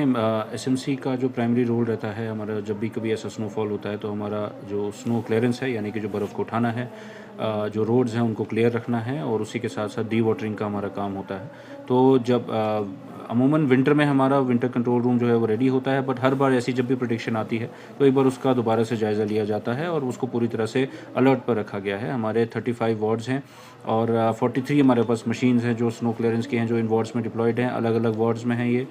देखें एसएमसी का जो प्राइमरी रोल रहता है हमारा, जब भी कभी ऐसा स्नोफॉल होता है तो हमारा जो स्नो क्लियरेंस है यानी कि जो बर्फ़ को उठाना है, जो रोड्स हैं उनको क्लियर रखना है और उसी के साथ साथ डी वाटरिंग का हमारा काम होता है। तो जब अमूमन विंटर में हमारा विंटर कंट्रोल रूम जो है वो रेडी होता है, बट हर बार ऐसी जब भी प्रेडिक्शन आती है तो एक बार उसका दोबारा से जायज़ा लिया जाता है और उसको पूरी तरह से अलर्ट पर रखा गया है। हमारे 35 वार्ड्स हैं और 43 हमारे पास मशीन्स हैं जो स्नो क्लियरेंस की हैं, जो इन वार्ड्स में डिप्लॉयड हैं, अलग अलग वार्ड्स में हैं ये।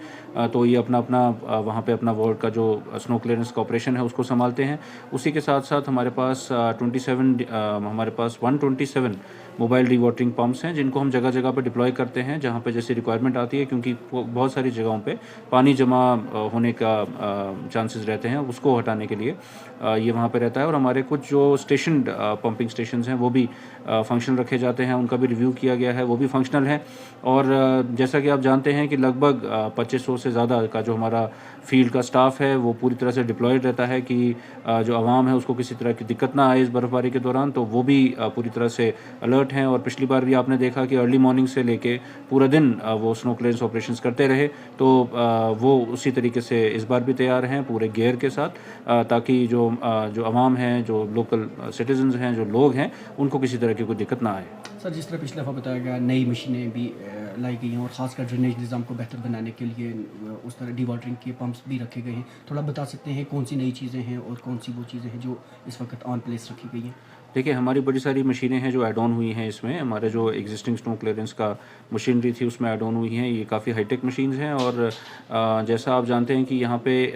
तो ये अपना अपना वहाँ पे अपना वार्ड का जो स्नो क्लियरेंस का ऑपरेशन है उसको संभालते हैं। उसी के साथ साथ हमारे पास 127 मोबाइल डी वाटरिंग पंप्स हैं जिनको हम जगह जगह पर डिप्लॉय करते हैं जहाँ पे जैसे रिक्वायरमेंट आती है, क्योंकि बहुत सारी जगहों पे पानी जमा होने का चांसेस रहते हैं, उसको हटाने के लिए ये वहाँ पे रहता है। और हमारे कुछ जो स्टेशन पंपिंग स्टेशंस हैं वो भी फंक्शनल रखे जाते हैं, उनका भी रिव्यू किया गया है, वो भी फंक्शनल है। और जैसा कि आप जानते हैं कि लगभग 2500 से ज़्यादा का जो हमारा फील्ड का स्टाफ है वो पूरी तरह से डिप्लॉयड रहता है कि जो आवाम है उसको किसी तरह की दिक्कत ना आए इस बर्फ़बारी के दौरान, तो वो भी पूरी तरह से अलर्ट हैं। और पिछली बार भी आपने देखा कि अर्ली मॉर्निंग से लेके पूरा दिन वो स्नो क्लियरेंस ऑपरेशंस करते रहे, तो वो उसी तरीके से इस बार भी तैयार हैं पूरे गियर के साथ, ताकि जो आवाम है, जो लोकल सिटीजन्स हैं, जो लोग हैं, उनको किसी तरह की कोई दिक्कत ना आए। सर, जिस तरह पिछले दफ़ा बताया गया नई मशीनें भी लाई गई हैं और ख़ासकर ड्रेनेज निज़ाम को बेहतर बनाने के लिए उस तरह डी वाटरिंग के पंप्स भी रखे गए हैं। थोड़ा बता सकते हैं कौन सी नई चीज़ें हैं और कौन सी वो चीज़ें हैं जो इस वक्त ऑन प्लेस रखी गई हैं? देखिए, हमारी बड़ी सारी मशीनें हैं जो ऐड ऑन हुई हैं इसमें। हमारे जो एग्जिस्टिंग स्नो क्लियरेंस का मशीनरी थी उसमें ऐड ऑन हुई हैं। ये काफ़ी हाईटेक मशीन्स हैं और जैसा आप जानते हैं कि यहाँ पे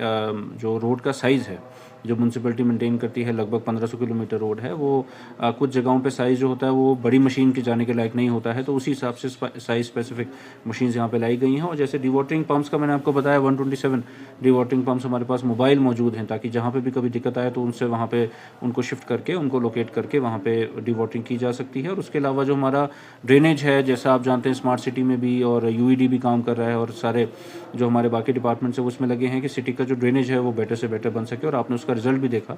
जो रोड का साइज़ है, जो म्यूनसिपैलिटी मेंटेन करती है, लगभग 1500 किलोमीटर रोड है, वो कुछ जगहों पे साइज़ जो होता है वो बड़ी मशीन के जाने के लायक नहीं होता है, तो उसी हिसाब से साइज़ स्पेसिफिक मशीन्स यहाँ पे लाई गई हैं। और जैसे डी वाटरिंग पंप्स का मैंने आपको बताया 127 डी वाटरिंग पंप्स हमारे पास मोबाइल मौजूद हैं, ताकि जहाँ पे भी कभी दिक्कत आए तो उनसे वहाँ पे उनको शिफ्ट करके, उनको लोकेट करके वहाँ पे डी वाटरिंग की जा सकती है। और उसके अलावा जो हमारा ड्रेनेज है, जैसा आप जानते हैं स्मार्ट सिटी में भी और यूईडी भी काम कर रहा है और सारे जो हमारे बाकी डिपार्टमेंट्स हैं उसमें लगे हैं कि सिटी का जो ड्रेनेज है वो बेटर से बेटर बन सके। और आपने उसका रिजल्ट भी देखा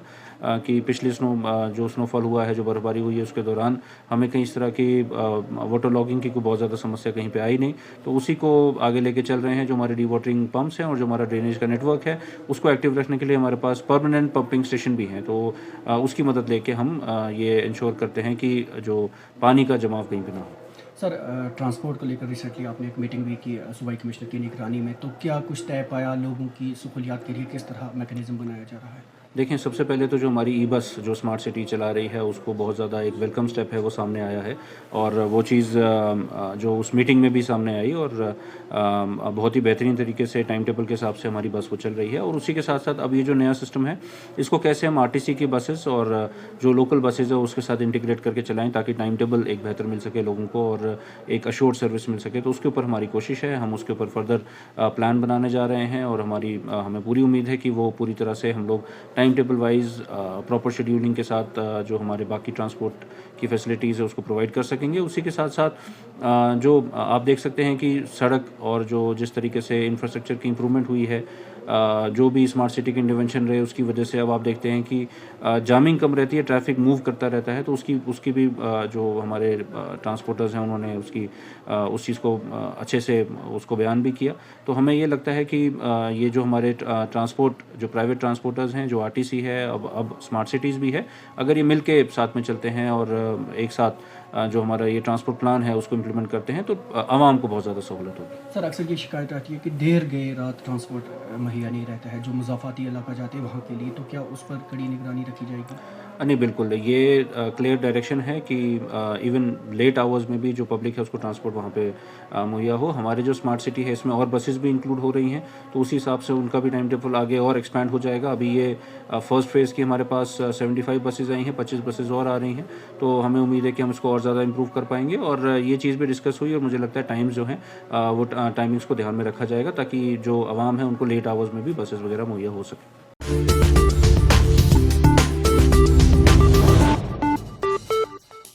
कि पिछली जो स्नोफॉल हुआ है, जो बर्फबारी हुई है, उसके दौरान हमें कहीं इस तरह की वाटर लॉगिंग की कोई बहुत ज़्यादा समस्या कहीं पे आई नहीं। तो उसी को आगे लेके चल रहे हैं। जो हमारे डी वाटरिंग पंप्स हैं और जो हमारा ड्रेनेज का नेटवर्क है उसको एक्टिव रखने के लिए हमारे पास परमानेंट पंपिंग स्टेशन भी हैं, तो उसकी मदद लेके हम ये इंश्योर करते हैं कि जो पानी का जमाव कहीं पर ना हो। सर, ट्रांसपोर्ट को लेकर रिसेंटली आपने एक मीटिंग भी की सूबाई कमिश्नर की निगरानी में, तो क्या कुछ तय पाया? लोगों की सहूलियात के लिए किस तरह मैकेनिज़्म बनाया जा रहा है? देखें, सबसे पहले तो जो हमारी ई बस जो स्मार्ट सिटी चला रही है उसको बहुत ज़्यादा एक वेलकम स्टेप है वो सामने आया है और वो चीज़ जो उस मीटिंग में भी सामने आई और बहुत ही बेहतरीन तरीके से टाइम टेबल के हिसाब से हमारी बस वो चल रही है। और उसी के साथ साथ अब ये जो नया सिस्टम है इसको कैसे हम आरटीसी की बसेस और जो लोकल बसेज है उसके साथ इंटीग्रेट करके चलाएँ, ताकि टाइम टेबल एक बेहतर मिल सके लोगों को और एक अश्योर्ड सर्विस मिल सके। तो उसके ऊपर हमारी कोशिश है, हम उसके ऊपर फर्दर प्लान बनाने जा रहे हैं और हमें पूरी उम्मीद है कि वो पूरी तरह से हम लोग time table wise proper scheduling के साथ जो हमारे बाकी ट्रांसपोर्ट की फैसिलिटीज़ है उसको प्रोवाइड कर सकेंगे। उसी के साथ साथ जो आप देख सकते हैं कि सड़क और जो जिस तरीके से इंफ्रास्ट्रक्चर की इम्प्रूवमेंट हुई है, जो भी स्मार्ट सिटी के इंटरवेंशन रहे उसकी वजह से अब आप देखते हैं कि जामिंग कम रहती है, ट्रैफिक मूव करता रहता है, तो उसकी भी जो हमारे ट्रांसपोर्टर्स हैं उन्होंने उस चीज़ को अच्छे से उसको बयान भी किया। तो हमें ये लगता है कि ये जो हमारे ट्रांसपोर्ट जो प्राइवेट ट्रांसपोर्टर्स हैं, जो आरटीसी है, अब स्मार्ट सिटीज़ भी है, अगर ये मिल के साथ में चलते हैं और एक साथ जो हमारा ये ट्रांसपोर्ट प्लान है उसको इम्प्लीमेंट करते हैं तो आवाम को बहुत ज़्यादा सहूलत होगी। सर, अक्सर ये शिकायत आती है कि देर गए रात ट्रांसपोर्ट मुहैया नहीं रहता है जो मुज़ाफ़ाती इलाका जाते हैं वहाँ के लिए, तो क्या उस पर कड़ी निगरानी रखी जाएगी? नहीं, बिल्कुल, ये क्लियर डायरेक्शन है कि इवन लेट आवर्स में भी जो पब्लिक है उसको ट्रांसपोर्ट वहाँ पे मुहैया हो। हमारे जो स्मार्ट सिटी है इसमें और बसेस भी इंक्लूड हो रही हैं, तो उसी हिसाब से उनका भी टाइम टेबल आगे और एक्सपैंड हो जाएगा। अभी ये फर्स्ट फेज़ की हमारे पास 75 बसेज़ आई हैं, 25 बसेज़ और आ रही हैं, तो हमें उम्मीद है कि हम इसको और ज़्यादा इम्प्रूव कर पाएंगे। और ये चीज़ भी डिस्कस हुई और मुझे लगता है टाइम्स जो हैं वो टाइमिंग्स को ध्यान में रखा जाएगा ताकि जो आवाम है उनको लेट आवर्स में भी बसेस वगैरह मुहैया हो सके।